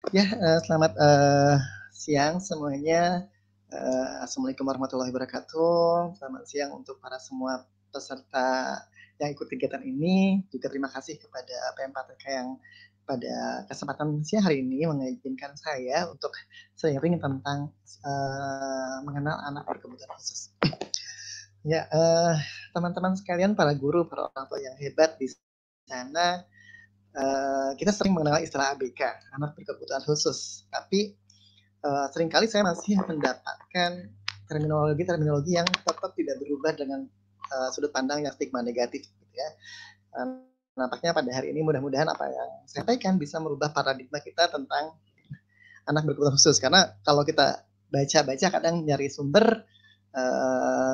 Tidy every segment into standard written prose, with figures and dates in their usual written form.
Ya, selamat siang semuanya. Assalamualaikum warahmatullahi wabarakatuh. Selamat siang untuk para semua peserta yang ikut kegiatan ini. Juga terima kasih kepada PMKTK yang pada kesempatan siang hari ini mengizinkan saya untuk sharing tentang mengenal anak berkebutuhan khusus. Ya, teman-teman sekalian, para guru, para orang tua yang hebat di sana, kita sering mengenal istilah ABK, anak berkebutuhan khusus. Tapi seringkali saya masih mendapatkan terminologi-terminologi yang tetap tidak berubah dengan sudut pandang yang stigma negatif, gitu ya. Nampaknya pada hari ini mudah-mudahan apa yang saya sampaikan bisa merubah paradigma kita tentang anak berkebutuhan khusus. Karena kalau kita baca-baca kadang nyari sumber,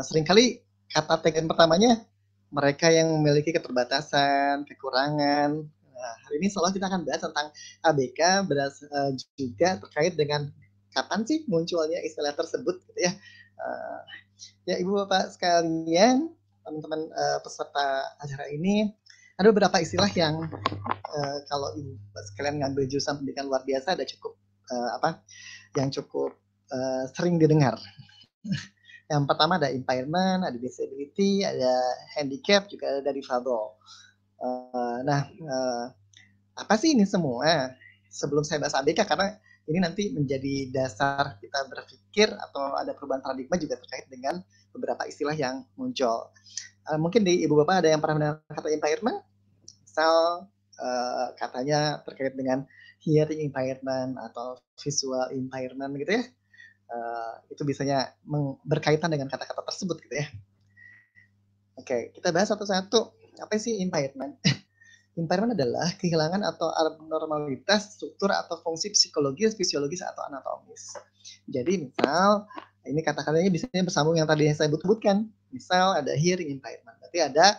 seringkali kata tagline pertamanya mereka yang memiliki keterbatasan, kekurangan. Nah, hari ini seolah kita akan bahas tentang ABK juga terkait dengan kapan sih munculnya istilah tersebut, gitu ya. Uh, ya, Ibu Bapak sekalian, teman-teman peserta acara ini, ada beberapa istilah yang kalau Ibu Bapak sekalian ngambil jurusan pendidikan luar biasa ada cukup apa yang cukup sering didengar. Yang pertama ada impairment, ada disability, ada handicap, juga ada difabel. Apa sih ini semua? Sebelum saya bahas ABK, karena ini nanti menjadi dasar kita berpikir atau ada perubahan paradigma juga terkait dengan beberapa istilah yang muncul. Mungkin di Ibu Bapak ada yang pernah mendengar kata impairment? Misal katanya terkait dengan hearing impairment atau visual impairment gitu ya. Itu biasanya berkaitan dengan kata-kata tersebut gitu ya. Oke, kita bahas satu-satu. Apa sih impairment? Impairment adalah kehilangan atau abnormalitas struktur atau fungsi psikologis, fisiologis, atau anatomis. Jadi misal, ini kata-katanya biasanya bersambung yang tadi saya sebutkan. Misal ada hearing impairment, berarti ada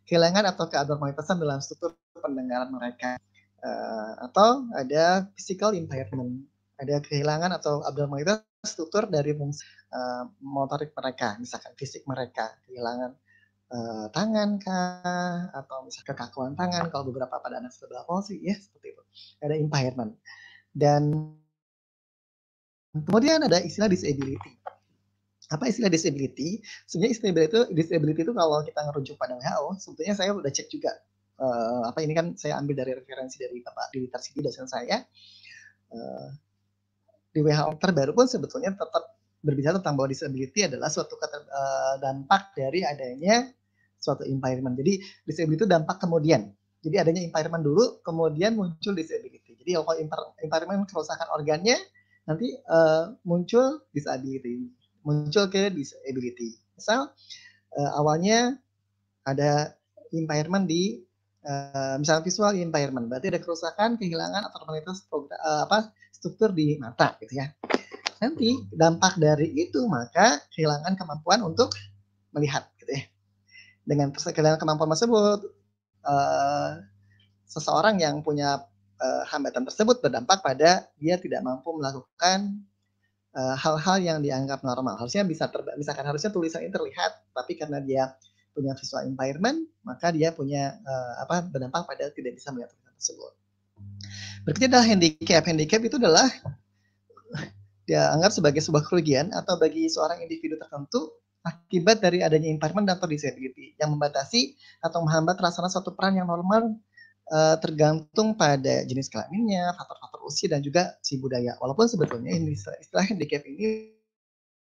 kehilangan atau keabnormalitasan dalam struktur pendengaran mereka. Atau ada physical impairment, ada kehilangan atau abnormalitas struktur dari fungsi motorik mereka, misalkan fisik mereka, kehilangan tangan kah, atau misalnya kekakuan tangan, kalau beberapa pada anak cerebral palsy ya seperti itu. Ada impairment. Dan kemudian ada istilah disability. Apa istilah disability? Sebenarnya disability itu kalau kita ngerujuk pada WHO, sebetulnya saya udah cek juga. Apa ini kan saya ambil dari referensi dari Bapak Dwi Tarsidi, dosen saya. Di WHO terbaru pun sebetulnya tetap berbicara tentang bahwa disability adalah suatu dampak dari adanya suatu impairment. Jadi disability itu dampak kemudian. Jadi adanya impairment dulu, kemudian muncul disability. Jadi kalau impairment kerusakan organnya, nanti muncul disability, muncul ke disability. Misal awalnya ada impairment di misalnya visual impairment, berarti ada kerusakan, kehilangan atau normalitas struktur di mata, gitu ya. Nanti dampak dari itu maka kehilangan kemampuan untuk melihat, gitu ya. Dengan kehilangan kemampuan tersebut, seseorang yang punya hambatan tersebut berdampak pada dia tidak mampu melakukan hal-hal yang dianggap normal. Harusnya misalkan harusnya tulisan ini terlihat, tapi karena dia punya visual impairment, maka dia punya berdampak pada tidak bisa melihat tulisan tersebut. Berikutnya adalah handicap. Handicap itu adalah dianggap sebagai sebuah kerugian atau bagi seorang individu tertentu akibat dari adanya impairment atau disability yang membatasi atau menghambat terlaksana suatu peran yang normal tergantung pada jenis kelaminnya, faktor-faktor usia, dan juga si budaya. Walaupun sebetulnya istilah handicap ini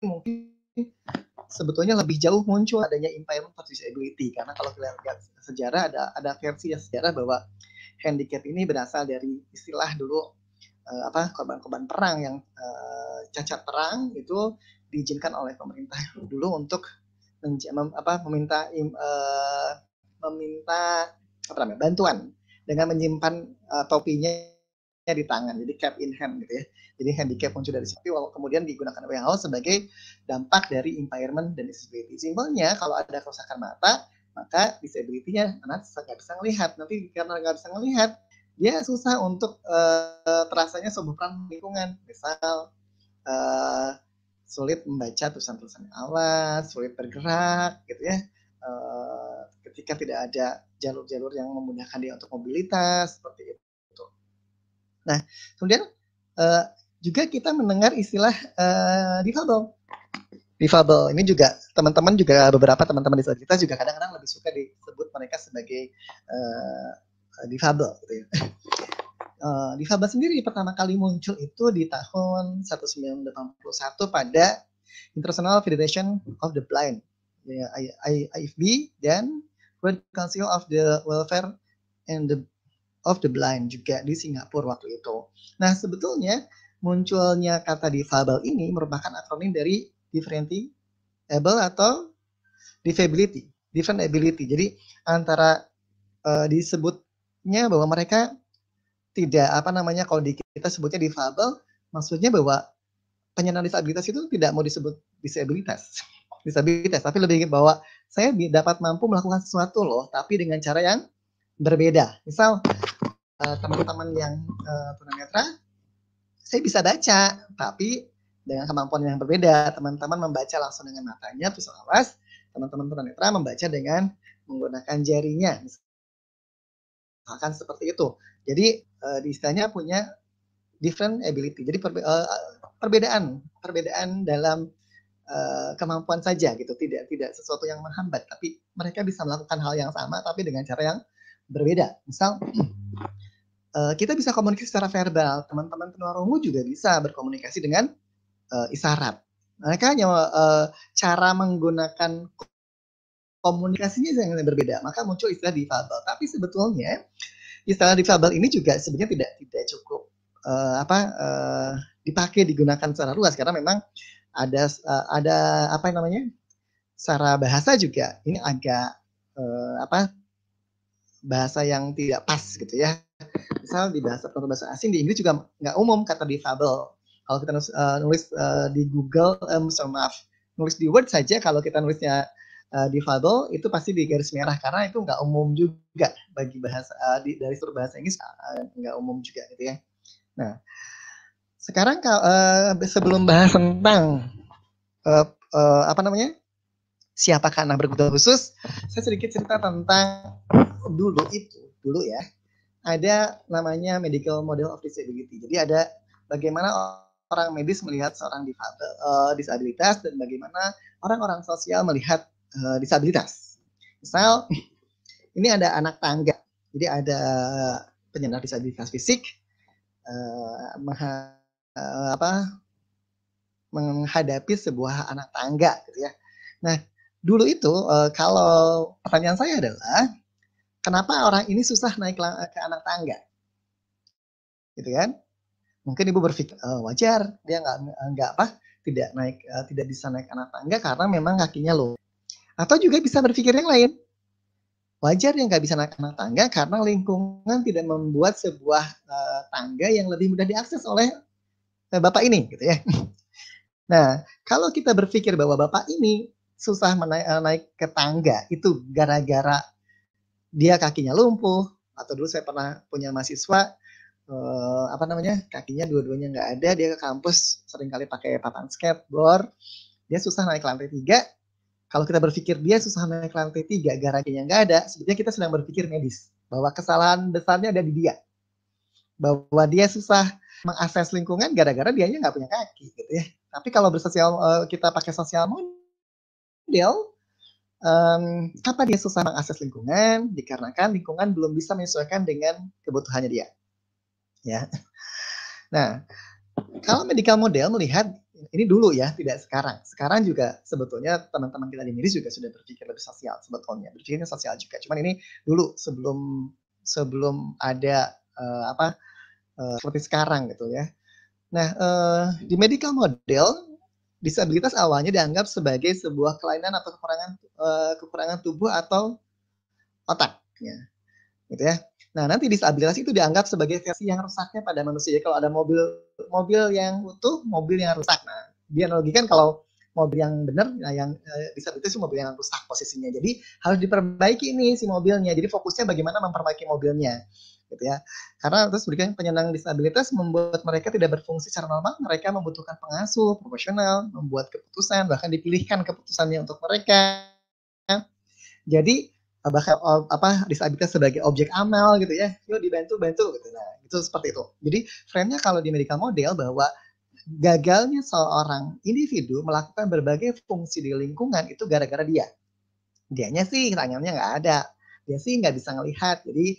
mungkin sebetulnya lebih jauh muncul adanya impairment atau disability, karena kalau kita lihat sejarah ada versi sejarah bahwa handicap ini berasal dari istilah dulu korban-korban perang yang cacat perang itu diizinkan oleh pemerintah dulu untuk meminta bantuan dengan menyimpan topinya di tangan, jadi cap in hand gitu ya. Jadi handicap muncul dari situ, kemudian digunakan WHO sebagai dampak dari impairment dan disability. Simpelnya kalau ada kerusakan mata, maka disability-nya anak nggak bisa melihat. Nanti karena nggak bisa melihat, dia susah untuk terasanya sebuah peran lingkungan. Misal sulit membaca tulisan-tulisan awas, sulit bergerak, gitu ya. Ketika tidak ada jalur-jalur yang memudahkan dia untuk mobilitas, seperti itu. Nah, kemudian juga kita mendengar istilah difabel. Difabel ini juga teman-teman juga beberapa teman-teman disabilitas juga kadang-kadang lebih suka disebut mereka sebagai difabel gitu ya. Difabel sendiri pertama kali muncul itu di tahun 1981 pada International Federation of the Blind, ya, IFB, dan World Council of the Welfare and the of the Blind juga di Singapura waktu itu. Nah, sebetulnya munculnya kata difabel ini merupakan akronim dari differently able atau disability, different ability. Jadi antara disebutnya bahwa mereka tidak kalau kita sebutnya difabel, maksudnya bahwa penyandang disabilitas itu tidak mau disebut disabilitas, tapi lebih bahwa saya dapat mampu melakukan sesuatu loh, tapi dengan cara yang berbeda. Misal teman-teman yang tunanetra, saya bisa baca, tapi dengan kemampuan yang berbeda. Teman-teman membaca langsung dengan matanya, terus awas. Teman-teman tunanetra membaca dengan menggunakan jarinya, misalkan seperti itu. Jadi istilahnya punya different ability. Jadi perbedaan dalam kemampuan saja gitu, tidak sesuatu yang menghambat, tapi mereka bisa melakukan hal yang sama tapi dengan cara yang berbeda. Misal kita bisa komunikasi secara verbal, teman-teman tunarungu juga bisa berkomunikasi dengan isyarat. Mereka hanya cara menggunakan komunikasinya yang berbeda, maka muncul istilah difabel. Tapi sebetulnya istilah difabel ini juga sebenarnya tidak cukup dipakai, digunakan secara luas, karena memang ada secara bahasa juga ini agak bahasa yang tidak pas gitu ya. Misal di bahasa asing, di Inggris juga nggak umum kata difabel. Kalau kita nulis di Google, nulis di Word saja, kalau kita nulisnya difabel itu pasti di garis merah, karena itu nggak umum juga bagi bahasa dari seluruh bahasa Inggris, nggak umum juga gitu ya. Nah, sekarang sebelum bahas tentang siapakah anak berkebutuhan khusus, saya sedikit cerita tentang dulu ya, ada namanya medical model of disability. Jadi ada bagaimana orang medis melihat seorang disabilitas dan bagaimana orang-orang sosial melihat disabilitas. Misal ini ada anak tangga, jadi ada penyandang disabilitas fisik menghadapi sebuah anak tangga gitu ya. Nah, dulu itu kalau pertanyaan saya adalah kenapa orang ini susah naik ke anak tangga, gitu kan? Mungkin ibu berpikir wajar dia tidak bisa naik anak tangga karena memang kakinya low. Atau juga bisa berpikir yang lain, wajar dia nggak bisa naik anak tangga karena lingkungan tidak membuat sebuah tangga yang lebih mudah diakses oleh bapak ini, gitu ya. Nah, kalau kita berpikir bahwa bapak ini susah naik ke tangga itu gara-gara dia kakinya lumpuh, atau dulu saya pernah punya mahasiswa kakinya dua-duanya nggak ada, dia ke kampus seringkali pakai papan skateboard, dia susah naik lantai 3. Kalau kita berpikir dia susah naik lantai 3 gara-garanya nggak ada, sebetulnya kita sedang berpikir medis, bahwa kesalahan besarnya ada di dia, bahwa dia susah mengakses lingkungan gara-gara dianya nggak punya kaki gitu ya. Tapi kalau kita pakai sosial model, kenapa dia susah mengakses lingkungan? Dikarenakan lingkungan belum bisa menyesuaikan dengan kebutuhannya dia. Ya. Nah, kalau medical model melihat ini dulu ya, tidak sekarang. Sekarang juga sebetulnya teman-teman kita di medis juga sudah berpikir lebih sosial sebetulnya. Berpikirnya sosial juga. Cuman ini dulu sebelum ada seperti sekarang gitu ya. Nah, di medical model disabilitas awalnya dianggap sebagai sebuah kelainan atau kekurangan tubuh atau otak, ya. Gitu ya. Nah, nanti disabilitas itu dianggap sebagai versi yang rusaknya pada manusia. Jadi kalau ada mobil yang utuh, mobil yang rusak. Nah, dianalogikan kalau mobil yang benar, nah yang disabilitas itu mobil yang rusak posisinya. Jadi harus diperbaiki ini si mobilnya. Jadi fokusnya bagaimana memperbaiki mobilnya, gitu ya. Karena terus berikan penyandang disabilitas membuat mereka tidak berfungsi secara normal. Mereka membutuhkan pengasuh profesional, membuat keputusan, bahkan dipilihkan keputusannya untuk mereka. Jadi bahkan disabilitas sebagai objek amal gitu ya, yuk dibantu gitu. Nah itu seperti itu. Jadi frame-nya kalau di medical model bahwa gagalnya seorang individu melakukan berbagai fungsi di lingkungan itu gara-gara dianya sih tangannya nggak ada, dia sih nggak bisa ngelihat, jadi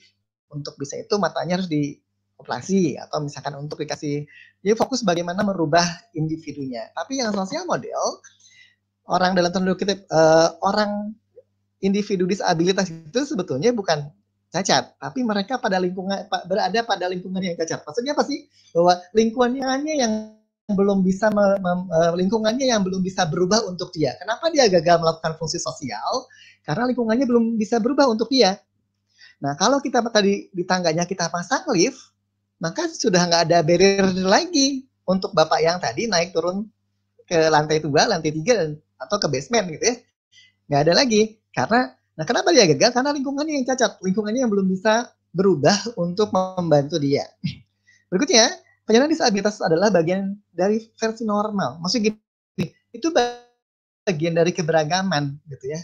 untuk bisa itu matanya harus dioperasi atau misalkan untuk dikasih, jadi fokus bagaimana merubah individunya. Tapi yang sosial model, orang dalam tanda kutip orang individu disabilitas itu sebetulnya bukan cacat, tapi mereka berada pada lingkungan yang cacat. Maksudnya apa sih? Bahwa lingkungannya yang belum bisa lingkungannya yang belum bisa berubah untuk dia. Kenapa dia gagal melakukan fungsi sosial? Karena lingkungannya belum bisa berubah untuk dia. Nah, kalau kita tadi di tangganya kita pasang lift, maka sudah nggak ada barrier lagi untuk bapak yang tadi naik turun ke lantai 2, lantai 3, atau ke basement gitu ya. Nggak ada lagi. Nah kenapa dia gagal? Karena lingkungannya yang cacat, lingkungannya yang belum bisa berubah untuk membantu dia. Berikutnya, penyandang disabilitas adalah bagian dari versi normal. Maksudnya gini, itu bagian dari keberagaman gitu ya.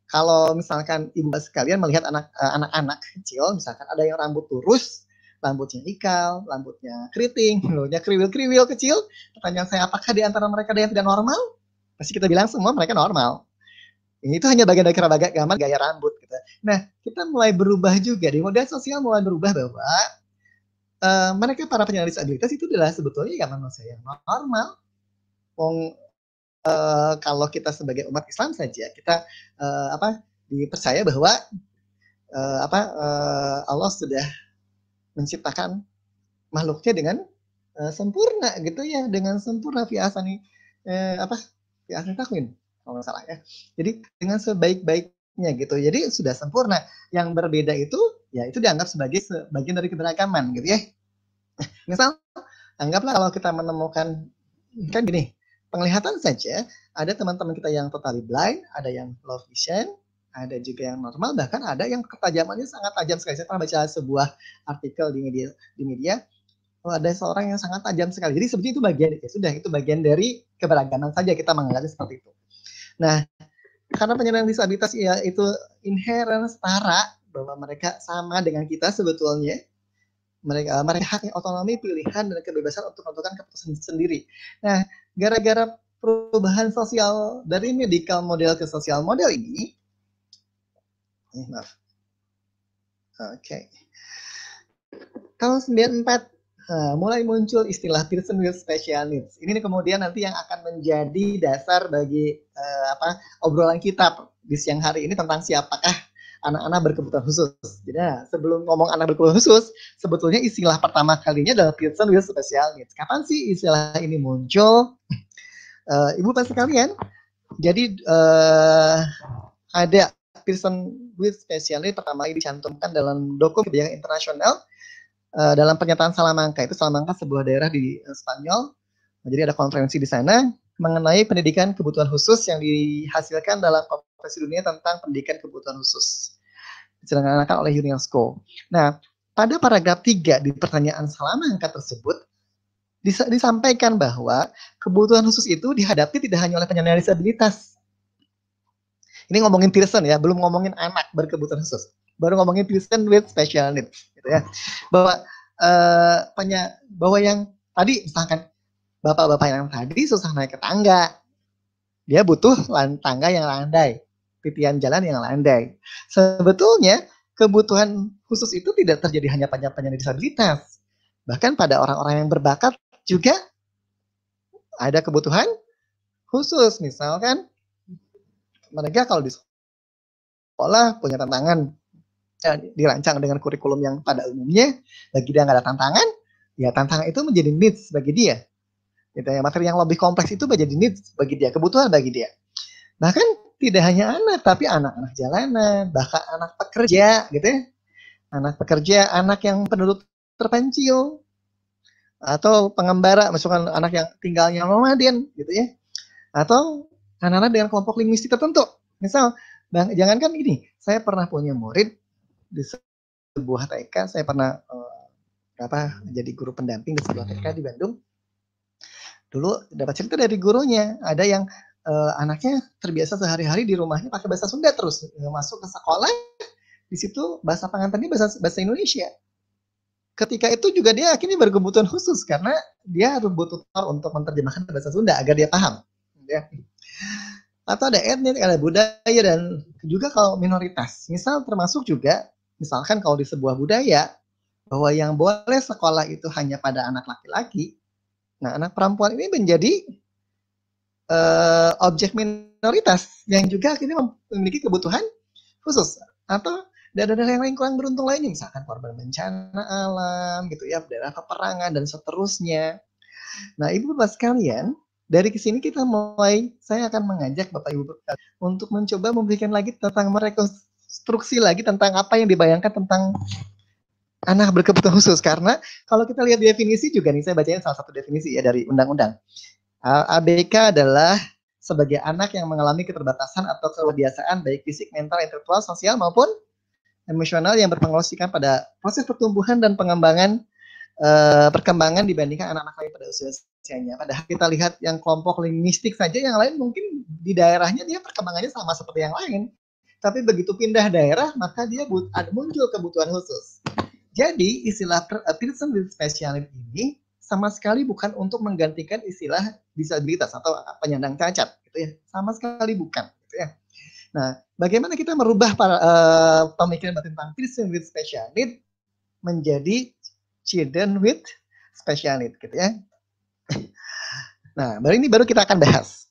Kalau misalkan ibu sekalian melihat anak-anak kecil, misalkan ada yang rambut lurus, rambutnya ikal, rambutnya keriting, rambutnya kriwil-kriwil kecil, pertanyaan saya, apakah di antara mereka ada yang tidak normal? Pasti kita bilang semua mereka normal. Ini itu hanya bagian dari keragaman gaya rambut gitu. Nah, kita mulai berubah juga di model sosial, mulai berubah bahwa mereka para penyandang disabilitas itu adalah sebetulnya ya manusia yang normal. Kalau kita sebagai umat Islam saja kita dipercaya bahwa Allah sudah menciptakan makhluknya dengan sempurna gitu ya, dengan sempurna fi ahsani takwim kalau nggak salah ya. Jadi dengan sebaik-baiknya gitu. Jadi sudah sempurna. Yang berbeda itu ya itu dianggap sebagai bagian dari keberagaman gitu ya. Misal anggaplah kalau kita menemukan kan gini, penglihatan saja ada teman-teman kita yang totally blind, ada yang low vision, ada juga yang normal, bahkan ada yang ketajamannya sangat tajam sekali. Saya pernah baca sebuah artikel di media ada seorang yang sangat tajam sekali. Jadi sebetulnya itu bagian ya sudah itu bagian dari keberagaman saja, kita menganggapnya seperti itu. Nah, karena penyandang disabilitas ya itu inherent setara bahwa mereka sama dengan kita sebetulnya. Mereka hak otonomi, pilihan dan kebebasan untuk menentukan keputusan sendiri. Nah, gara-gara perubahan sosial dari medical model ke sosial model ini, maaf. Oke. Tahun 94 mulai muncul istilah person with special needs. Ini kemudian nanti yang akan menjadi dasar bagi obrolan kita di siang hari ini tentang siapakah anak-anak berkebutuhan khusus. Jadi sebelum ngomong anak berkebutuhan khusus, sebetulnya istilah pertama kalinya adalah person with special needs. Kapan sih istilah ini muncul? Ibu Bapak sekalian, jadi ada person with special needs pertama kali dicantumkan dalam dokumen kebijakan internasional dalam pernyataan Salamanca. Itu Salamanca sebuah daerah di Spanyol. Jadi ada konferensi di sana mengenai pendidikan kebutuhan khusus yang dihasilkan dalam konferensi dunia tentang pendidikan kebutuhan khusus diselenggarakan oleh UNESCO. Nah, pada paragraf 3 di pertanyaan Salamanca tersebut disampaikan bahwa kebutuhan khusus itu dihadapi tidak hanya oleh penyandang disabilitas. Ini ngomongin person ya, belum ngomongin anak berkebutuhan khusus. Baru ngomongin person with special needs gitu ya. Bahwa yang tadi misalkan bapak-bapak yang tadi susah naik ke tangga, dia butuh tangga yang landai, titian jalan yang landai. Sebetulnya kebutuhan khusus itu tidak terjadi hanya pada penyandang disabilitas, bahkan pada orang-orang yang berbakat juga ada kebutuhan khusus. Misalkan mereka kalau di sekolah punya tantangan dirancang dengan kurikulum yang pada umumnya, bagi dia nggak ada tantangan, ya tantangan itu menjadi needs bagi dia. Gitu ya, materi yang lebih kompleks itu menjadi needs bagi dia, kebutuhan bagi dia. Bahkan tidak hanya anak, tapi anak-anak jalanan, bahkan anak pekerja, gitu ya. Anak pekerja, anak yang penduduk terpencil, atau pengembara, misalkan anak yang tinggalnya nomaden, gitu ya. Atau anak-anak dengan kelompok linguistik tertentu. Misal, jangankan ini, saya pernah punya murid di sebuah TK, saya pernah jadi guru pendamping di sebuah TK di Bandung. Dulu dapat cerita dari gurunya, ada yang anaknya terbiasa sehari-hari di rumahnya pakai bahasa Sunda terus, masuk ke sekolah di situ bahasa pengantarnya bahasa Indonesia. Ketika itu juga dia akhirnya berkebutuhan khusus karena dia harus butuh tutor untuk menerjemahkan bahasa Sunda agar dia paham. Ya. Atau ada etnis, ada budaya, dan juga kalau minoritas. Misal termasuk juga, misalkan kalau di sebuah budaya, bahwa yang boleh sekolah itu hanya pada anak laki-laki, nah anak perempuan ini menjadi objek minoritas yang juga akhirnya memiliki kebutuhan khusus. Atau daerah yang lain kurang beruntung lainnya, misalkan korban bencana alam gitu ya, daerah peperangan dan seterusnya. Nah, Ibu Bapak sekalian, dari kesini kita mulai, saya akan mengajak Bapak Ibu untuk mencoba memberikan lagi tentang merekonstruksi lagi tentang apa yang dibayangkan tentang anak berkebutuhan khusus. Karena kalau kita lihat definisi juga nih, saya bacain salah satu definisi ya dari undang-undang. ABK adalah sebagai anak yang mengalami keterbatasan atau kebiasaan baik fisik, mental, intelektual, sosial maupun emosional yang berpengaruh pada proses pertumbuhan dan perkembangan dibandingkan anak-anak lain pada usianya. Padahal kita lihat yang kelompok linguistik saja, yang lain mungkin di daerahnya dia perkembangannya sama seperti yang lain. Tapi begitu pindah daerah, maka dia muncul kebutuhan khusus. Jadi istilah person with special need ini sama sekali bukan untuk menggantikan istilah disabilitas atau penyandang cacat, gitu ya. Sama sekali bukan, gitu ya. Nah, bagaimana kita merubah pemikiran tentang person with special need menjadi children with special need, gitu ya. Nah, baru kita akan bahas.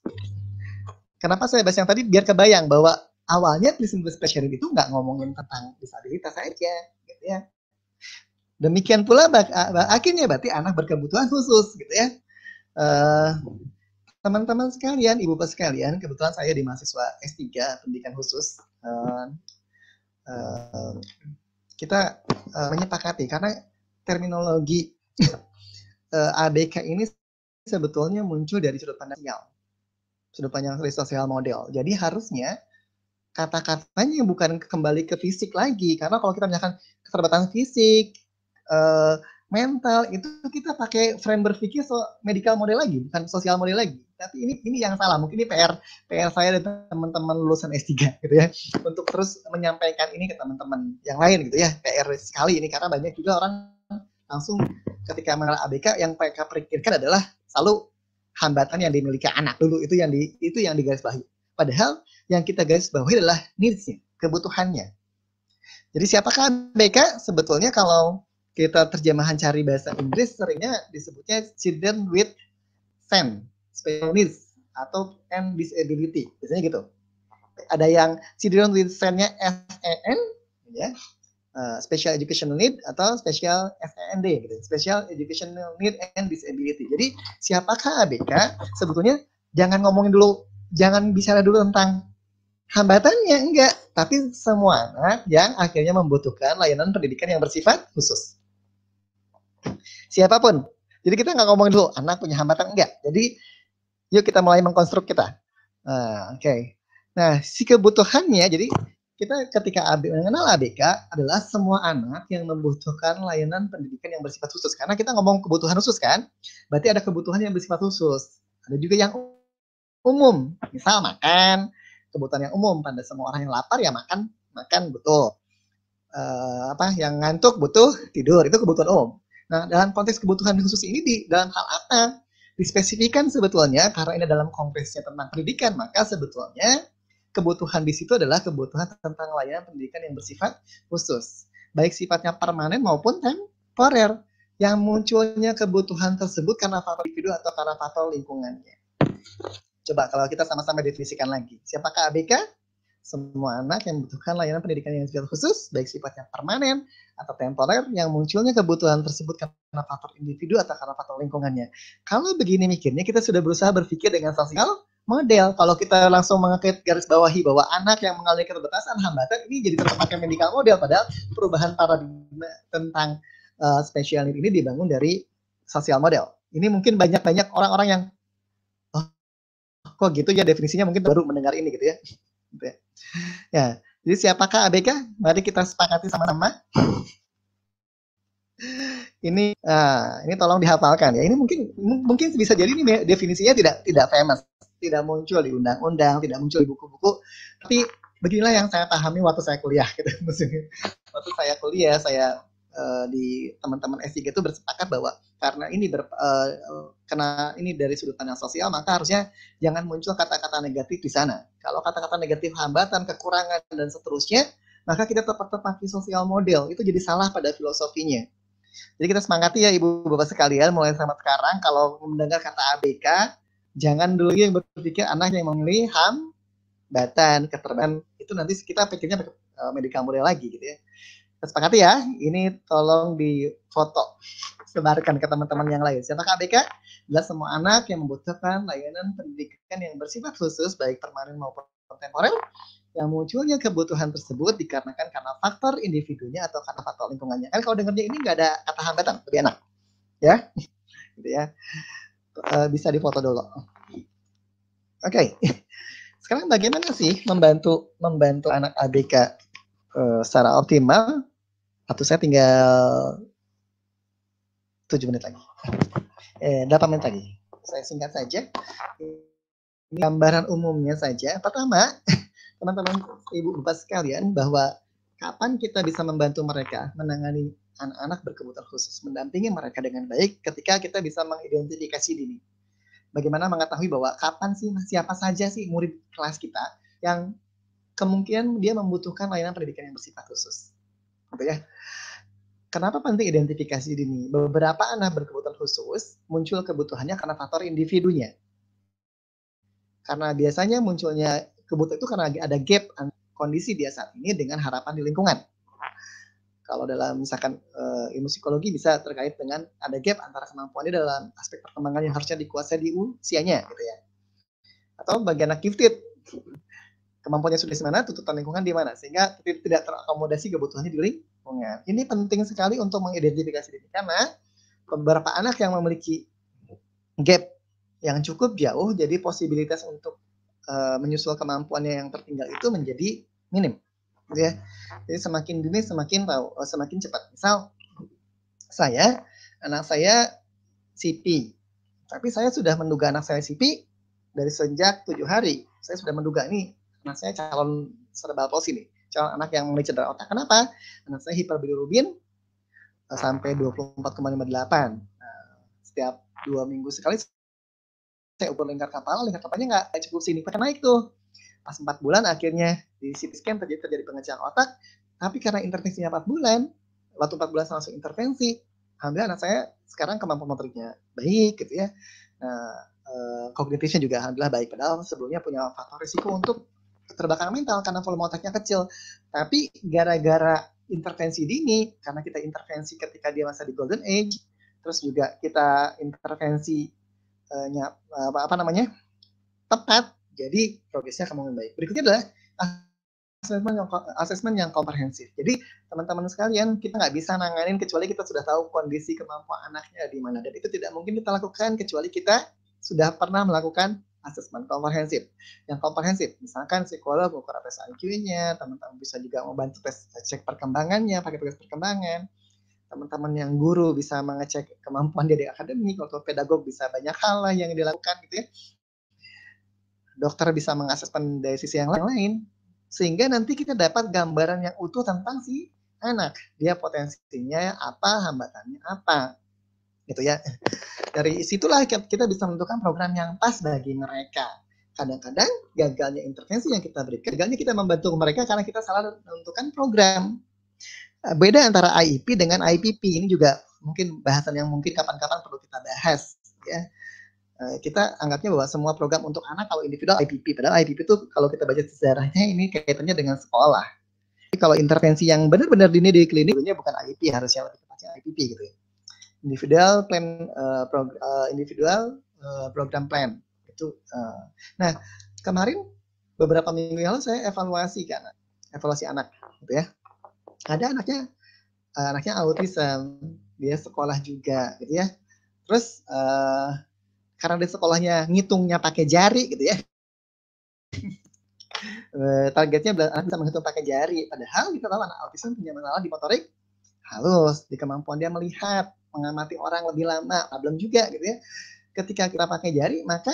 Kenapa saya bahas yang tadi? Biar kebayang bahwa awalnya person with special need itu nggak ngomongin tentang disabilitas saja, gitu ya. Demikian pula akhirnya berarti anak berkebutuhan khusus, gitu ya. Teman-teman sekalian, Ibu Bapak sekalian, kebetulan saya di mahasiswa S3 pendidikan khusus. Kita menyepakati karena terminologi ABK ini sebetulnya muncul dari sudut pandang sosial model. Jadi harusnya kata-katanya bukan kembali ke fisik lagi, karena kalau kita misalkan keterbatasan fisik, mental, itu kita pakai frame berpikir medical model lagi, bukan sosial model lagi. Tapi ini yang salah. Mungkin ini PR saya dan teman-teman lulusan S3 gitu ya, untuk terus menyampaikan ini ke teman-teman yang lain gitu ya. PR sekali ini karena banyak juga orang langsung ketika mengenal ABK yang mereka pikirkan adalah selalu hambatan yang dimiliki anak dulu, itu yang digarisbawahi. Padahal yang kita garis bawahi adalah needs-nya, kebutuhannya. Jadi siapakah ABK? Sebetulnya kalau kita terjemahan cari bahasa Inggris seringnya disebutnya children with SEN, special needs atau and disability, biasanya gitu. Ada yang children with SEN-nya SEN, ya, special educational need atau special SEND, gitu, special educational need and disability. Jadi siapakah ABK? Sebetulnya jangan ngomongin dulu, jangan bicara dulu tentang hambatannya, enggak, tapi semua anak yang akhirnya membutuhkan layanan pendidikan yang bersifat khusus. Siapapun. Jadi kita nggak ngomongin dulu anak punya hambatan, enggak. Jadi yuk kita mulai mengkonstruk kita. Oke. Nah, si kebutuhannya, jadi kita ketika mengenal ABK adalah semua anak yang membutuhkan layanan pendidikan yang bersifat khusus. Karena kita ngomong kebutuhan khusus kan, berarti ada kebutuhan yang bersifat khusus. Ada juga yang umum, misal makan, kebutuhan yang umum pada semua orang yang lapar ya makan butuh. Yang ngantuk butuh tidur, itu kebutuhan umum. Nah, dalam konteks kebutuhan khusus ini dalam hal apa? Dispesifikan sebetulnya karena ini dalam konteksnya tentang pendidikan, maka sebetulnya kebutuhan di situ adalah kebutuhan tentang layanan pendidikan yang bersifat khusus, baik sifatnya permanen maupun temporer, yang munculnya kebutuhan tersebut karena faktor individu atau karena faktor lingkungannya. Coba kalau kita sama-sama definisikan lagi, siapakah ABK? Semua anak yang membutuhkan layanan pendidikan yang bersifat khusus, baik sifatnya permanen atau temporer, yang munculnya kebutuhan tersebut karena faktor individu atau karena faktor lingkungannya. Kalau begini mikirnya, kita sudah berusaha berpikir dengan sosial model. Kalau kita langsung mengangkat garis bawahi bahwa anak yang mengalami keterbatasan hambatan ini jadi terpakai medical model, padahal perubahan paradigma tentang special need ini dibangun dari sosial model. Ini mungkin banyak orang-orang yang kok gitu ya definisinya, mungkin baru mendengar ini gitu ya. Ya, jadi siapakah ABK? Mari kita sepakati sama-sama. Ini tolong dihafalkan ya. Ini mungkin bisa jadi ini definisinya tidak famous. tidak muncul di undang-undang, tidak muncul di buku-buku. Tapi beginilah yang saya pahami waktu saya kuliah gitu. Waktu saya kuliah, saya di teman-teman S3 itu bersepakat bahwa karena ini kena ini dari sudut pandang sosial, maka harusnya jangan muncul kata-kata negatif di sana. Kalau kata-kata negatif hambatan, kekurangan dan seterusnya, maka kita tetap pakai sosial model. Itu jadi salah pada filosofinya. Jadi kita semangati ya Ibu Bapak sekalian, mulai sama sekarang kalau mendengar kata ABK, jangan dulu yang berpikir anak yang memilih hambatan, keterbatasan, itu nanti kita pikirnya medika model lagi gitu ya. Kita sepakati ya, ini tolong di foto, sebarkan ke teman-teman yang lain. Siapakah ABK? Adalah semua anak yang membutuhkan layanan pendidikan yang bersifat khusus, baik permanen maupun temporer, yang munculnya kebutuhan tersebut dikarenakan karena faktor individunya atau karena faktor lingkungannya. Kan kalau dengarnya ini nggak ada kata hambatan, lebih enak, ya, gitu ya. Bisa difoto dulu. Oke. Sekarang bagaimana sih membantu anak ABK secara optimal? Waktu saya tinggal 7 menit lagi. 8 menit lagi. Saya singkat saja. Ini gambaran umumnya saja. Pertama, teman-teman Ibu Bapak sekalian, bahwa kapan kita bisa membantu mereka menangani anak-anak berkebutuhan khusus, mendampingi mereka dengan baik ketika kita bisa mengidentifikasi dini. Bagaimana mengetahui bahwa kapan sih, siapa saja sih murid kelas kita yang kemungkinan dia membutuhkan layanan pendidikan yang bersifat khusus. Gitu ya. Kenapa penting identifikasi dini? Beberapa anak berkebutuhan khusus muncul kebutuhannya karena faktor individunya. Karena biasanya munculnya kebutuhan itu karena ada gap kondisi dia saat ini dengan harapan di lingkungan. Kalau dalam misalkan ilmu psikologi bisa terkait dengan ada gap antara kemampuannya dalam aspek perkembangan yang harusnya dikuasai di usianya, gitu ya. Atau bagian anak gifted, kemampuannya sudah di mana, tuntutan lingkungan di mana, sehingga tidak terakomodasi kebutuhannya di lingkungan. Ini penting sekali untuk mengidentifikasi diri, karena beberapa anak yang memiliki gap yang cukup jauh, jadi posibilitas untuk menyusul kemampuannya yang tertinggal itu menjadi minim, gitu ya. Jadi semakin dini semakin cepat. Misal anak saya CP, tapi saya sudah menduga anak saya CP dari sejak 7 hari. Saya sudah menduga ini anak saya calon cerebral palsy nih, calon anak yang memiliki cedera otak. Kenapa? Anak saya hiperbilirubin sampai 24,58. Setiap 2 minggu sekali saya ukur lingkar kapalnya nggak cukup signifikan naik tuh. Pas 4 bulan akhirnya di CT scan terjadi pengecilan otak, tapi karena intervensinya 4 bulan, waktu 4 bulan langsung intervensi, alhamdulillah anak saya sekarang kemampuan motoriknya baik gitu ya. Nah, kognitifnya juga alhamdulillah baik, padahal sebelumnya punya faktor risiko untuk keterbelakangan mental karena volume otaknya kecil. Tapi gara-gara intervensi dini, karena kita intervensi ketika dia masa di golden age, terus juga kita intervensi tepat, jadi progresnya akan membaik. Berikutnya adalah asesmen yang komprehensif. Jadi teman-teman sekalian, kita nggak bisa nanganin kecuali kita sudah tahu kondisi kemampuan anaknya di mana, dan itu tidak mungkin kita lakukan kecuali kita sudah pernah melakukan asesmen komprehensif. Yang komprehensif, misalkan psikolog mengukur tes IQ-nya, teman-teman bisa juga membantu cek perkembangannya, pakai tes perkembangan. Teman-teman yang guru bisa mengecek kemampuan dia di akademik, atau pedagog bisa banyak hal lah yang dilakukan gitu ya. Dokter bisa mengasesmen dari sisi yang lain, sehingga nanti kita dapat gambaran yang utuh tentang si anak. Dia potensinya apa, hambatannya apa, gitu ya. Dari situlah kita bisa menentukan program yang pas bagi mereka. Kadang-kadang gagalnya intervensi yang kita berikan, gagalnya kita membantu mereka karena kita salah menentukan program. Beda antara IEP dengan IPP, ini juga mungkin bahasan yang mungkin kapan-kapan perlu kita bahas ya. Kita anggapnya bahwa semua program untuk anak kalau individual IPP, padahal IPP itu kalau kita baca sejarahnya ini kaitannya dengan sekolah. Jadi kalau intervensi yang benar-benar dini di klinik bukan IEP, harusnya lebih tepatnya IPP gitu ya. Individual program plan itu. Nah, kemarin beberapa minggu yang lalu saya evaluasi anak gitu ya. Ada anaknya autism, dia sekolah juga gitu ya. Terus karena di sekolahnya ngitungnya pakai jari gitu ya. Targetnya anak bisa menghitung pakai jari, padahal kita tahu anak autism punya masalah di motorik halus, di kemampuan dia melihat, mengamati orang lebih lama, belum juga gitu ya. Ketika kita pakai jari, maka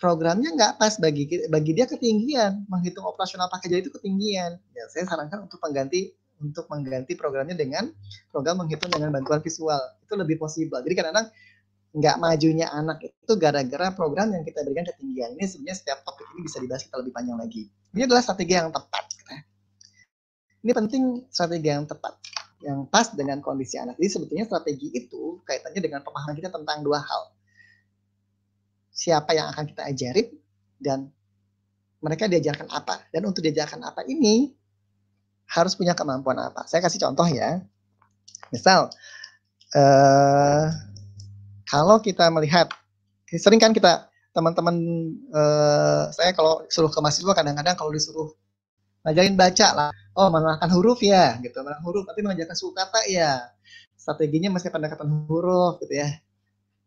programnya nggak pas bagi dia ketinggian, menghitung operasional pakai jari itu ketinggian. Ya, saya sarankan untuk mengganti programnya dengan program menghitung dengan bantuan visual. Itu lebih possible. Jadi kadang-kadang nggak majunya anak itu gara-gara program yang kita berikan ketinggian. Ini sebenarnya setiap topik ini bisa dibahas kita lebih panjang lagi. Ini adalah strategi yang tepat. Ini penting, strategi yang tepat, yang pas dengan kondisi anak. Jadi sebetulnya strategi itu kaitannya dengan pemahaman kita tentang dua hal. Siapa yang akan kita ajarin dan mereka diajarkan apa. Dan untuk diajarkan apa ini harus punya kemampuan apa. Saya kasih contoh ya. Misal, kalau kita melihat, sering kan kita, teman-teman saya kalau suruh ke mahasiswa kadang-kadang kalau disuruh ngajarin baca lah, oh mengenalkan huruf ya, gitu, mengenalkan huruf, tapi mengajarkan suku kata ya, strateginya masih pendekatan huruf, gitu ya.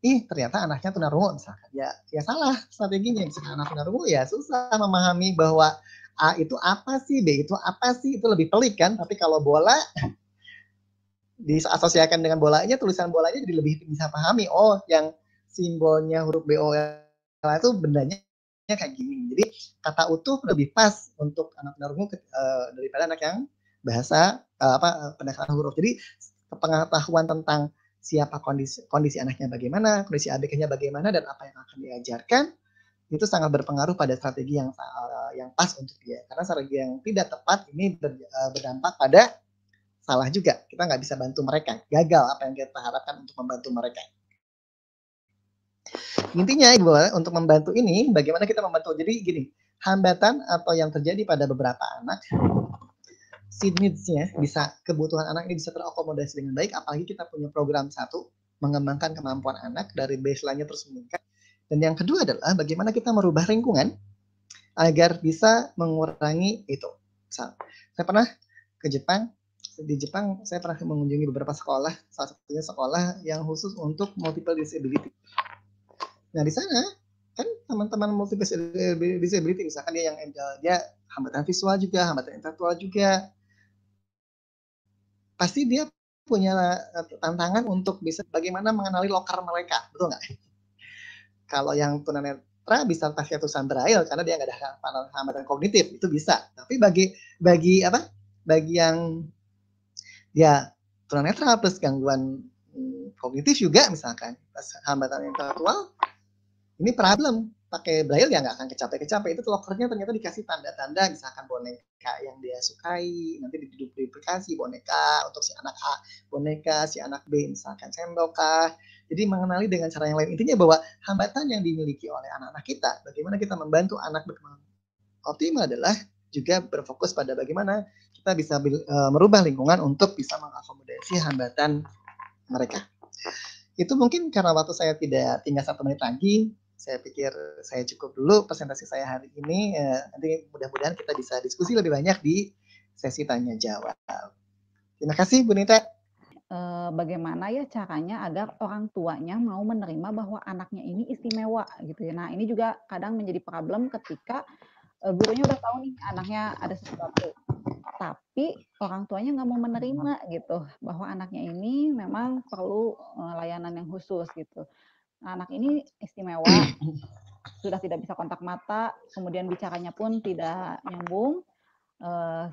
Ternyata anaknya tunarungu misalkan, ya salah strateginya. Misalkan anak tunarungu ya susah memahami bahwa A itu apa sih, B itu apa sih, itu lebih pelik kan. Tapi kalau bola diasosiasikan dengan bolanya, tulisan bolanya jadi lebih bisa pahami. Oh, yang simbolnya huruf BOL itu bendanya kayak gini. Jadi kata utuh lebih pas untuk anak tunarungu daripada anak yang bahasa pendekatan huruf. Jadi pengetahuan tentang siapa kondisi anaknya bagaimana, kondisi ABK-nya bagaimana, dan apa yang akan diajarkan itu sangat berpengaruh pada strategi yang pas untuk dia. Karena strategi yang tidak tepat ini berdampak pada salah juga. Kita nggak bisa bantu mereka, gagal apa yang kita harapkan untuk membantu mereka. Intinya untuk membantu ini, bagaimana kita membantu. Jadi gini, hambatan atau yang terjadi pada beberapa anak, si needs-nya bisa, kebutuhan anak ini bisa terakomodasi dengan baik, apalagi kita punya program satu, mengembangkan kemampuan anak dari baseline-nya terus meningkat. Dan yang kedua adalah bagaimana kita merubah lingkungan agar bisa mengurangi itu. Misal, saya pernah ke Jepang. Di Jepang saya pernah mengunjungi beberapa sekolah, salah satunya sekolah yang khusus untuk multiple disability. Nah di sana kan teman-teman multiple disability, misalkan dia hambatan visual juga, hambatan intelektual juga, pasti dia punya tantangan untuk bisa bagaimana mengenali lokar mereka, betul nggak? Kalau yang tunanetra bisa pakai tulisan braille karena dia nggak ada hambatan kognitif, itu bisa. Tapi bagi yang dia tunanetra plus gangguan kognitif juga, misalkan hambatan intelektual, ini problem. Pakai braille ya nggak akan kecapai. Itu lokernya ternyata dikasih tanda-tanda, misalkan boneka yang dia sukai, nanti diduplikasi boneka untuk si anak A, boneka si anak B, misalkan sendok kah. Jadi mengenali dengan cara yang lain. Intinya bahwa hambatan yang dimiliki oleh anak-anak kita, bagaimana kita membantu anak berkembang optimal adalah juga berfokus pada bagaimana kita bisa merubah lingkungan untuk bisa mengakomodasi hambatan mereka. Itu mungkin karena waktu saya tidak tinggal 1 menit lagi, saya pikir saya cukup dulu presentasi saya hari ini. Nanti mudah-mudahan kita bisa diskusi lebih banyak di sesi tanya jawab. Terima kasih Bu Nita. Bagaimana ya caranya agar orang tuanya mau menerima bahwa anaknya ini istimewa gitu ya. Nah ini juga kadang menjadi problem ketika gurunya udah tahu nih anaknya ada sesuatu, tapi orang tuanya nggak mau menerima gitu bahwa anaknya ini memang perlu layanan yang khusus gitu. Nah, anak ini istimewa, sudah tidak bisa kontak mata, kemudian bicaranya pun tidak nyambung,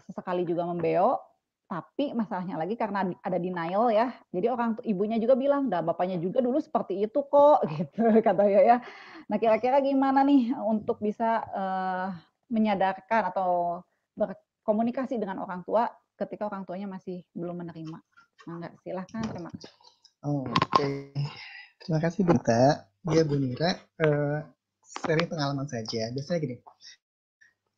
sesekali juga membeo, tapi masalahnya lagi karena ada denial ya, jadi ibunya juga bilang, "Dah bapaknya juga dulu seperti itu kok," gitu katanya ya. Nah kira-kira gimana nih untuk bisa menyadarkan atau berkomunikasi dengan orang tua ketika orang tuanya masih belum menerima? Mangga, silahkan, terima kasih. Oke. Terima kasih Bu Nita. Ya Bu Nira, sharing pengalaman saja. Biasanya gini,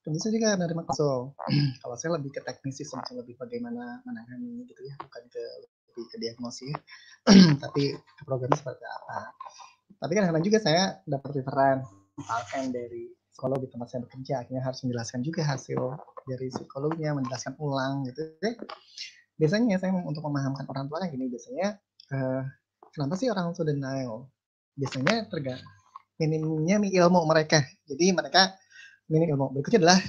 tentu saja kan menerima konsul. Kalau saya lebih ke teknis, lebih bagaimana menangani gitu ya, bukan lebih ke diagnosis, tapi programnya seperti apa. Tapi kadang-kadang juga saya dapat referan, misalkan dari psikolog di tempat saya bekerja, akhirnya harus menjelaskan juga hasil dari psikolognya, menjelaskan ulang gitu ya. Biasanya saya untuk memahamkan orang tua gini, biasanya kenapa sih orang tua denial? Biasanya minimnya ilmu mereka. Jadi mereka minim ilmu. Berikutnya adalah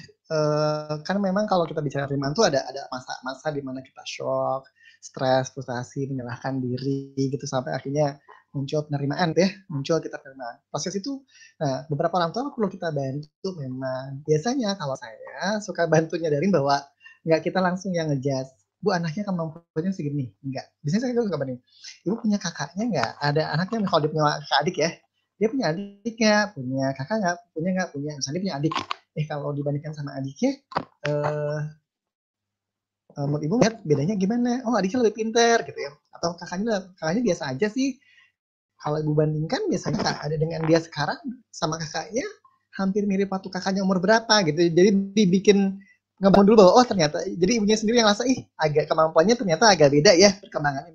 kan memang kalau kita bicara penerimaan itu ada masa-masa di mana kita shock, stres, frustasi, menyalahkan diri gitu sampai akhirnya muncul penerimaan ya, muncul kita penerimaan. Proses itu, nah beberapa orang tua perlu kita bantu memang. Biasanya kalau saya suka bantu nyadarin bahwa nggak kita langsung yang ngejudge, Bu anaknya kemampuannya segini, enggak. Biasanya saya suka banding, Ibu punya kakaknya nggak? Ada anaknya kalau dia punya kakak adik ya, dia punya adik nggak? Punya kakak nggak? Punya nggak? Punya. Misalnya dia punya adik, kalau dibandingkan sama adiknya, menurut ibu lihat bedanya gimana? Oh adiknya lebih pinter gitu ya, atau kakaknya biasa aja sih. Kalau ibu bandingkan biasanya ada dengan dia sekarang sama kakaknya hampir mirip waktu kakaknya umur berapa gitu. Jadi dibikin ngebangun dulu bahwa oh ternyata jadi ibunya sendiri yang rasa agak kemampuannya ternyata agak beda ya perkembangannya.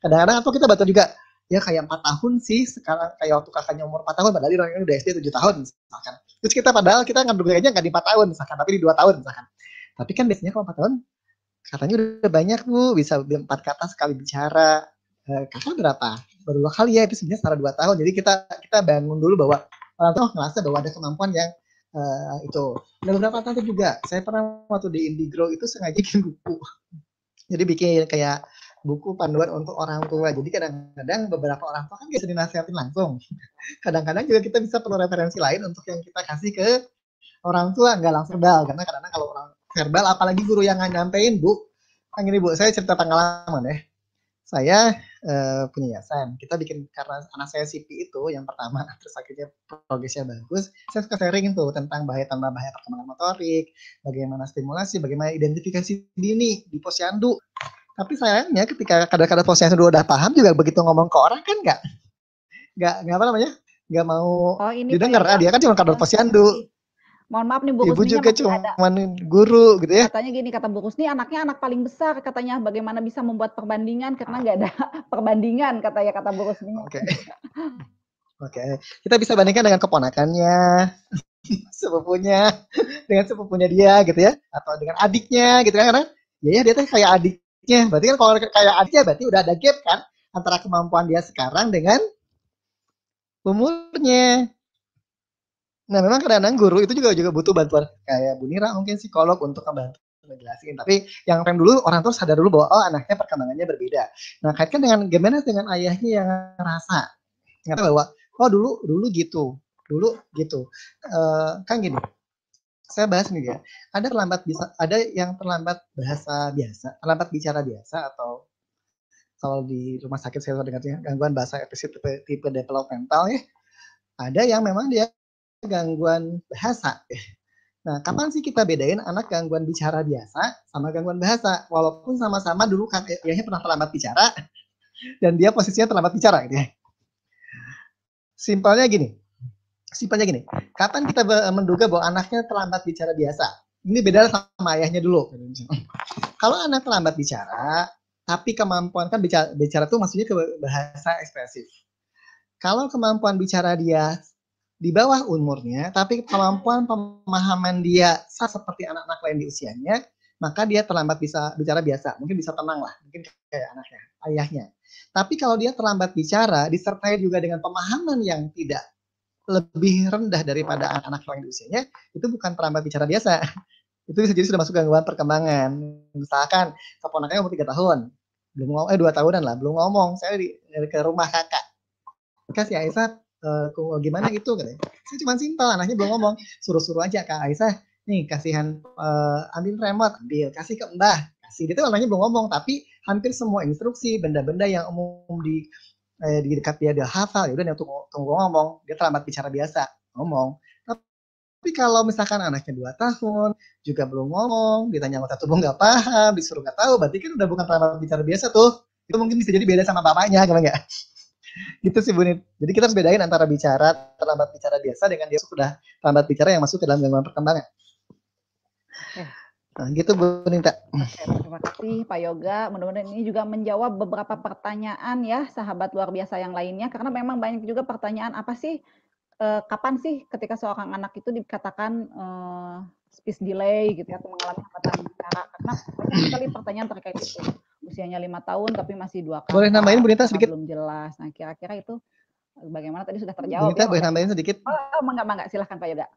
Kadang-kadang atau kita baca juga ya kayak 4 tahun sih sekarang kayak waktu kakaknya umur 4 tahun padahal orangnya udah SD 7 tahun misalkan. Terus kita padahal kita ngambil gayanya nggak di 4 tahun misalkan tapi di 2 tahun misalkan. Tapi kan biasanya kalau 4 tahun katanya udah banyak Bu, bisa 4 kata sekali bicara. Kakak berapa? Baru 2 kali ya, itu sebenarnya setara 2 tahun. Jadi kita bangun dulu bahwa orang tua ngerasa bahwa ada kemampuan yang itu. Dan beberapa tante juga, saya pernah waktu di Indigrow itu sengaja bikin buku. Jadi bikin kayak buku panduan untuk orang tua. Jadi kadang-kadang beberapa orang tua kan bisa dinasihatin langsung. Kadang-kadang juga kita bisa perlu referensi lain untuk yang kita kasih ke orang tua, nggak langsung verbal. Karena kadang-kadang kalau orang verbal, apalagi guru yang nggak nyampein, Bu. Kan gini Bu, saya cerita pengalaman ya. Saya punya yayasan, kita bikin karena anak saya CP itu yang pertama, terus akhirnya progresnya bagus, saya suka sharing tuh tentang bahaya perkembangan motorik, bagaimana stimulasi, bagaimana identifikasi dini di posyandu. Tapi sayangnya ketika kadang-kadang posyandu udah paham juga begitu ngomong ke orang kan nggak apa namanya, nggak mau didengar. Dia kan cuma kadang posyandu. Mohon maaf nih Bu Ibu Rusninya juga cuma guru gitu ya. Katanya gini, kata Bu Rusni anaknya anak paling besar, katanya bagaimana bisa membuat perbandingan karena nggak ada perbandingan katanya kata Bu Rusni. Oke. Kita bisa bandingkan dengan keponakannya, sepupunya, dengan sepupunya dia gitu ya, atau dengan adiknya gitu kan, karena ya dia tuh kayak adiknya. Berarti kan kalau kayak adiknya berarti udah ada gap kan antara kemampuan dia sekarang dengan umurnya. Nah, memang kadang-kadang guru itu juga butuh bantuan kayak Bu Nira mungkin psikolog untuk membantu ngejelasin. Tapi yang pengen dulu orang tua sadar dulu bahwa oh anaknya perkembangannya berbeda. Nah, kaitkan dengan gimana dengan ayahnya yang ngerasa bahwa oh dulu gitu. Kan gini. Saya bahas nih ya. Ada yang terlambat bahasa biasa, terlambat bicara biasa atau kalau di rumah sakit saya dengarnya gangguan bahasa tipe developmental ya. Ada yang memang dia gangguan bahasa. Nah, kapan sih kita bedain anak gangguan bicara biasa sama gangguan bahasa? Walaupun sama-sama dulu kan ayahnya pernah terlambat bicara dan dia posisinya terlambat bicara gitu ya. Simpelnya gini. Kapan kita menduga bahwa anaknya terlambat bicara biasa? Ini beda sama ayahnya dulu. Kalau anak terlambat bicara, tapi kemampuan kan bicara itu maksudnya ke bahasa ekspresif. Kalau kemampuan bicara dia di bawah umurnya, tapi kemampuan pemahaman dia seperti anak-anak lain di usianya, maka dia terlambat bisa bicara biasa. Mungkin bisa tenang lah, mungkin kayak anaknya, ayahnya. Tapi kalau dia terlambat bicara, disertai juga dengan pemahaman yang tidak lebih rendah daripada anak-anak lain di usianya, itu bukan terlambat bicara biasa. Itu bisa jadi sudah masuk gangguan perkembangan. Misalkan keponakannya umur 3 tahun, belum ngomong, 2 tahunan lah, belum ngomong. Saya ke rumah kakak. Kasih Aisyah, gimana gitu katanya. Saya cuma simpel, anaknya belum ngomong, suruh-suruh aja Kak Aisyah, nih kasihan ambil remote, ambil, kasih ke Mbah, kasih. Gitu anaknya belum ngomong, tapi hampir semua instruksi, benda-benda yang umum di dekat dia hafal, ya udah yang tunggu ngomong, dia terlambat bicara biasa, ngomong. Tapi kalau misalkan anaknya 2 tahun, juga belum ngomong, ditanya anggota tubuh nggak paham, disuruh nggak tahu, berarti kan udah bukan terlambat bicara biasa tuh. Itu mungkin bisa jadi beda sama bapaknya, gimana nggak? Gitu sih Bu Nit. Jadi kita harus bedain antara terlambat bicara biasa dengan dia sudah terlambat bicara yang masuk ke dalam gangguan perkembangan. Nah, gitu Bu Nita. Terima kasih Pak Yoga. Mudah-mudahan ini juga menjawab beberapa pertanyaan ya sahabat luar biasa yang lainnya. Karena memang banyak juga pertanyaan apa sih, kapan sih ketika seorang anak itu dikatakan speech delay gitu ya, atau mengalami hambatan bicara. Karena banyak sekali pertanyaan terkait itu. Usianya 5 tahun tapi masih 2 kata. Boleh nambahin Bu Nita sedikit? Belum jelas. Nah kira-kira itu bagaimana tadi sudah Bu terjawab Nita, ya. boleh nambahin sedikit? Oh, mangga. Silahkan Pak Yoga.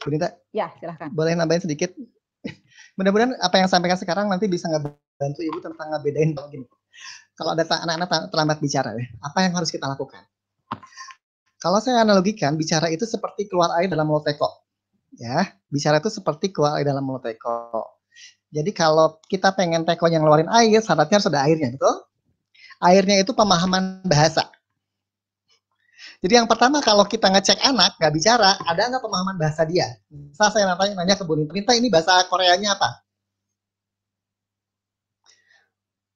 Bu Nita? Ya, silahkan. Boleh nambahin sedikit? Mudah-mudahan apa yang sampaikan sekarang nanti bisa bantu ibu tentang ngebedain gini. Kalau ada anak-anak terlambat bicara, apa yang harus kita lakukan? Kalau saya analogikan, bicara itu seperti keluar air dalam mulut teko. Ya, bicara itu seperti keluar air dalam mulut teko. Jadi kalau kita pengen teko yang ngeluarin air, syaratnya harus ada airnya, betul? Airnya itu pemahaman bahasa. Jadi yang pertama kalau kita ngecek anak nggak bicara, ada nggak pemahaman bahasa dia? Misal saya nanya ke Bu Nita, ini bahasa Koreanya apa?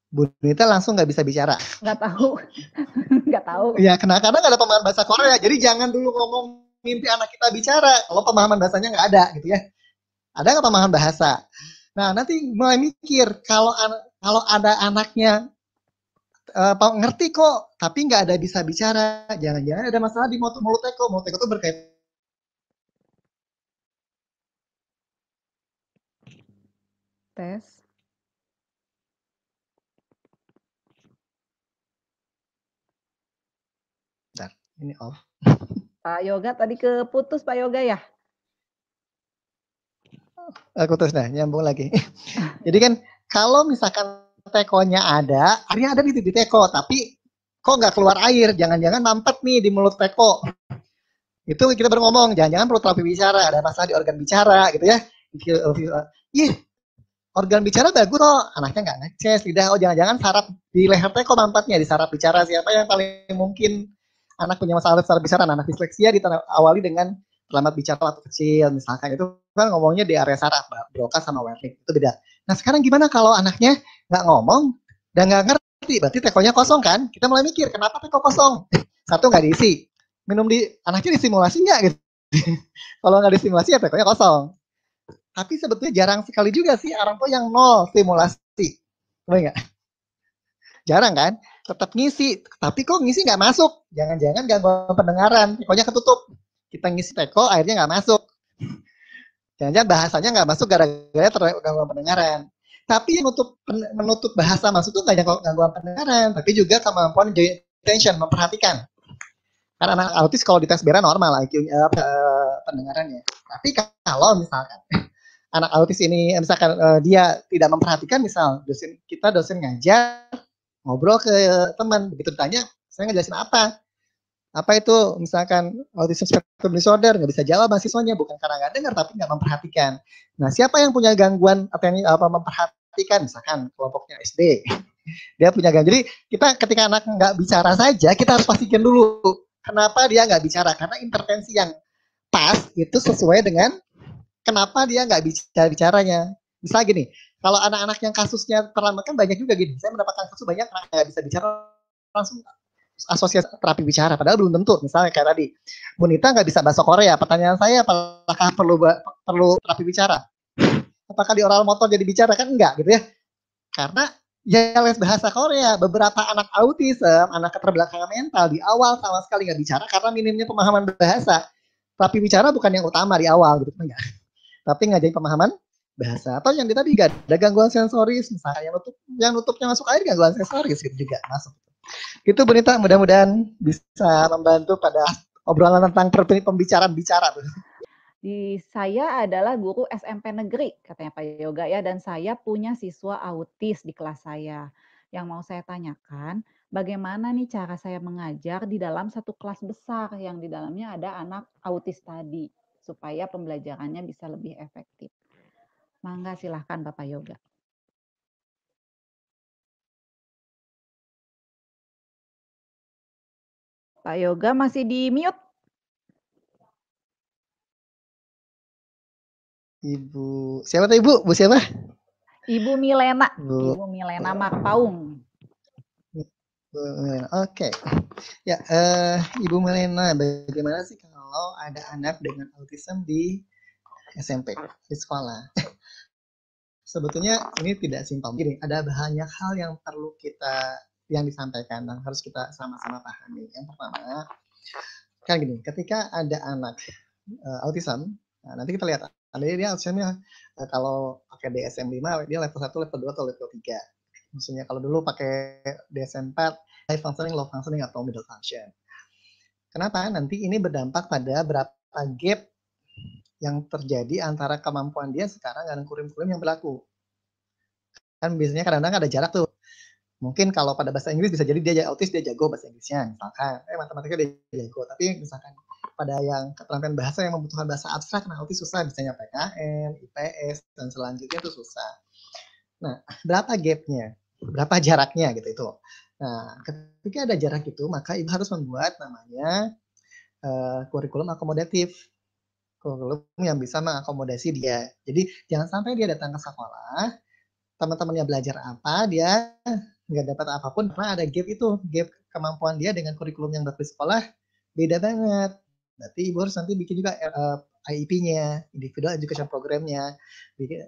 Bu Nita langsung nggak bisa bicara. Nggak tahu, nggak tahu. Ya, karena nggak ada pemahaman bahasa Korea. Jadi jangan dulu ngomong mimpi anak kita bicara kalau pemahaman bahasanya nggak ada, gitu ya. Ada nggak pemahaman bahasa? Nah, nanti mulai mikir kalau ada anaknya ngerti kok, tapi nggak ada bisa bicara, jangan-jangan ada masalah di mulut teko. Mulut teko itu berkaitan. Tes. Bentar, ini off. Pak Yoga tadi keputus Pak Yoga ya? Aku terus nyambung lagi. Jadi kan kalau misalkan tekonya ada, airnya ada di teko, tapi kok nggak keluar air, jangan-jangan mampet nih di mulut teko. Itu kita baru ngomong, jangan-jangan perlu terapi bicara, ada masalah di organ bicara gitu ya. Ih, organ bicara bagus kok, anaknya nggak ngeces, lidah, oh jangan-jangan saraf di leher teko mampetnya, di saraf bicara. Siapa yang paling mungkin anak punya masalah saraf bicara? Anak disleksia diawali dengan terlambat bicara waktu kecil, misalkan itu kan ngomongnya di area saraf, Broca sama Wernicke, itu beda. Nah sekarang gimana kalau anaknya nggak ngomong dan nggak ngerti, berarti tekonya kosong kan? Kita mulai mikir, kenapa teko kosong? Satu nggak diisi, anaknya distimulasi nggak gitu? Kalau nggak distimulasi ya tekonya kosong. Tapi sebetulnya jarang sekali juga sih orang tua yang nol stimulasi. Enggak? Jarang kan? Tetap ngisi, tapi kok ngisi nggak masuk? Jangan-jangan gangguan pendengaran, tekonya ketutup. Kita ngisi teko, airnya nggak masuk. Jangan-jangan bahasanya nggak masuk gara-gara gangguan pendengaran. Tapi yang menutup bahasa masuk itu nggak gangguan pendengaran, tapi juga kemampuan attention, memperhatikan. Karena anak autis kalau dites BERA normal IQ pendengarannya. Tapi kalau misalkan anak autis ini misalkan dia tidak memperhatikan, misal dosen ngajar ngobrol ke teman, begitu ditanya saya ngejelasin apa itu misalkan autism spectrum disorder, nggak bisa jawab mahasiswanya, bukan karena nggak dengar tapi nggak memperhatikan. Nah siapa yang punya gangguan memperhatikan, misalkan kelompoknya SD, dia punya gangguan. Jadi kita ketika anak nggak bicara saja, kita harus pastikan dulu kenapa dia nggak bicara, karena intervensi yang pas itu sesuai dengan kenapa dia nggak bicaranya. Misal gini, kalau anak-anak yang kasusnya terlambat kan banyak juga gini. Saya mendapatkan kasus banyak anak nggak bisa bicara langsung asosiasi terapi bicara, padahal belum tentu. Misalnya kayak tadi, Bu Nita nggak bisa bahasa Korea. Pertanyaan saya, apakah perlu terapi bicara? Apakah di oral motor jadi bicara? Kan enggak gitu ya. Karena ya les bahasa Korea, beberapa anak autism, anak keterbelakangan mental di awal sama sekali nggak bicara karena minimnya pemahaman bahasa. Terapi bicara bukan yang utama di awal gitu, enggak. Tapi ngajarin pemahaman bahasa. Atau yang tadi gak ada gangguan sensoris, misalnya yang nutupnya masuk air gangguan sensoris gitu juga masuk. Itu Bu Nita, mudah-mudahan bisa membantu pada obrolan tentang pembicaraan bicara. Saya adalah guru SMP negeri, katanya Pak Yoga ya, dan saya punya siswa autis di kelas saya. Yang mau saya tanyakan, bagaimana nih cara saya mengajar di dalam satu kelas besar yang di dalamnya ada anak autis tadi, supaya pembelajarannya bisa lebih efektif. Mangga silahkan Bapak Yoga. Pak Yoga masih di mute. Ibu, siapa tuh Ibu? Bu siapa? Ibu Milena. Ibu Milena Marpaung. Oke. Ya, Ibu Milena, bagaimana sih kalau ada anak dengan autism di SMP, di sekolah? Sebetulnya ini tidak simpel. Gini, ada banyak hal yang perlu yang disampaikan dan harus kita sama-sama pahami. Yang pertama, kan gini, ketika ada anak autism, nah nanti kita lihat, ada dia autismnya kalau pakai DSM-5, dia level 1, level 2, atau level 3. Maksudnya kalau dulu pakai DSM-4, high functioning, low functioning, atau middle function. Kenapa? Nanti ini berdampak pada berapa gap yang terjadi antara kemampuan dia sekarang dan kurikulum yang berlaku. Kan biasanya kadang-kadang ada jarak tuh. Mungkin kalau pada bahasa Inggris bisa jadi dia autis, dia jago bahasa Inggrisnya misalkan. Matematika dia jago. Tapi misalkan pada yang keterampilan bahasa yang membutuhkan bahasa abstrak, nah autis susah, misalnya PKN, IPS, dan selanjutnya itu susah. Nah, berapa gapnya? Berapa jaraknya gitu itu. Nah, ketika ada jarak itu, maka ibu harus membuat namanya kurikulum akomodatif. Kurikulum yang bisa mengakomodasi dia. Jadi jangan sampai dia datang ke sekolah, teman-temannya belajar apa, dia nggak dapat apapun karena ada gap itu, gap kemampuan dia dengan kurikulum yang berbasis sekolah beda banget. Berarti ibu harus nanti bikin juga IEP-nya, Individual Education Program-nya,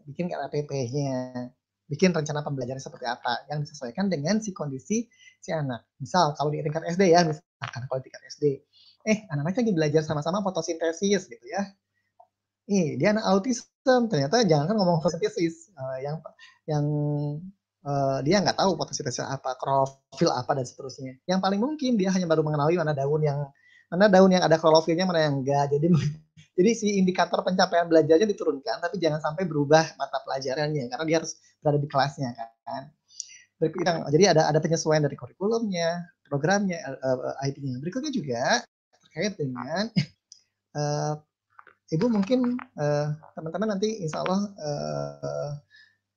bikin RAPP-nya, bikin rencana pembelajaran seperti apa yang disesuaikan dengan si kondisi si anak. Misal kalau di tingkat SD ya, misalkan kalau di tingkat SD, anak-anak lagi belajar sama-sama fotosintesis gitu ya. Dia anak autism, ternyata jangan kan ngomong fotosintesis, yang dia nggak tahu fotosintesis apa, klorofil apa dan seterusnya. Yang paling mungkin dia hanya baru mengenali mana daun yang ada klorofilnya, mana yang enggak. Jadi si indikator pencapaian belajarnya diturunkan, tapi jangan sampai berubah mata pelajarannya karena dia harus berada di kelasnya kan. Jadi ada penyesuaian dari kurikulumnya, programnya, IP-nya. Berikutnya juga terkait dengan Ibu mungkin teman-teman nanti insya Allah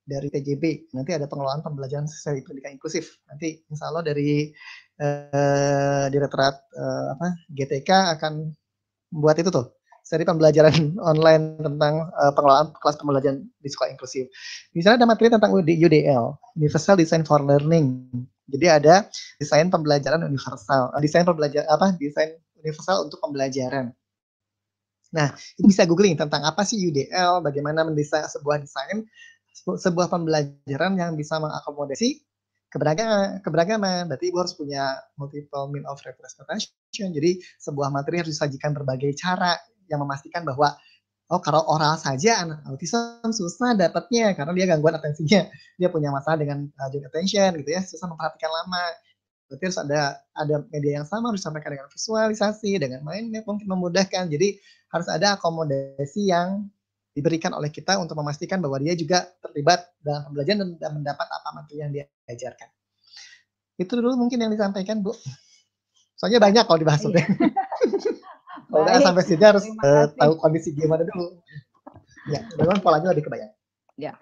dari TJB nanti ada pengelolaan pembelajaran sesuai pendidikan inklusif. Nanti insya Allah dari Direktorat GTK akan membuat itu tuh seri pembelajaran online tentang pengelolaan kelas pembelajaran di sekolah inklusif. Di sana ada materi tentang UDL, Universal Design for Learning. Jadi ada desain pembelajaran universal, desain universal untuk pembelajaran. Nah, itu bisa googling tentang apa sih UDL, bagaimana mendesain sebuah pembelajaran yang bisa mengakomodasi keberagaman. Berarti ibu harus punya multiple mean of representation. Jadi sebuah materi harus disajikan berbagai cara yang memastikan bahwa kalau oral saja anak autism susah dapatnya karena dia gangguan atensinya. Dia punya masalah dengan joint attention gitu ya, susah memperhatikan lama. Berarti harus ada media yang sama, harus disampaikan dengan visualisasi, dengan mind map mungkin memudahkan. Jadi harus ada akomodasi yang diberikan oleh kita untuk memastikan bahwa dia juga terlibat dalam pembelajaran dan mendapat apa materi yang dia ajarkan. Itu dulu mungkin yang disampaikan, Bu. Soalnya banyak kalau dibahas. Iya. Kalau udah sampai sini harus tahu kondisi gimana dulu. Ya, memang polanya lebih kebayang. Ya.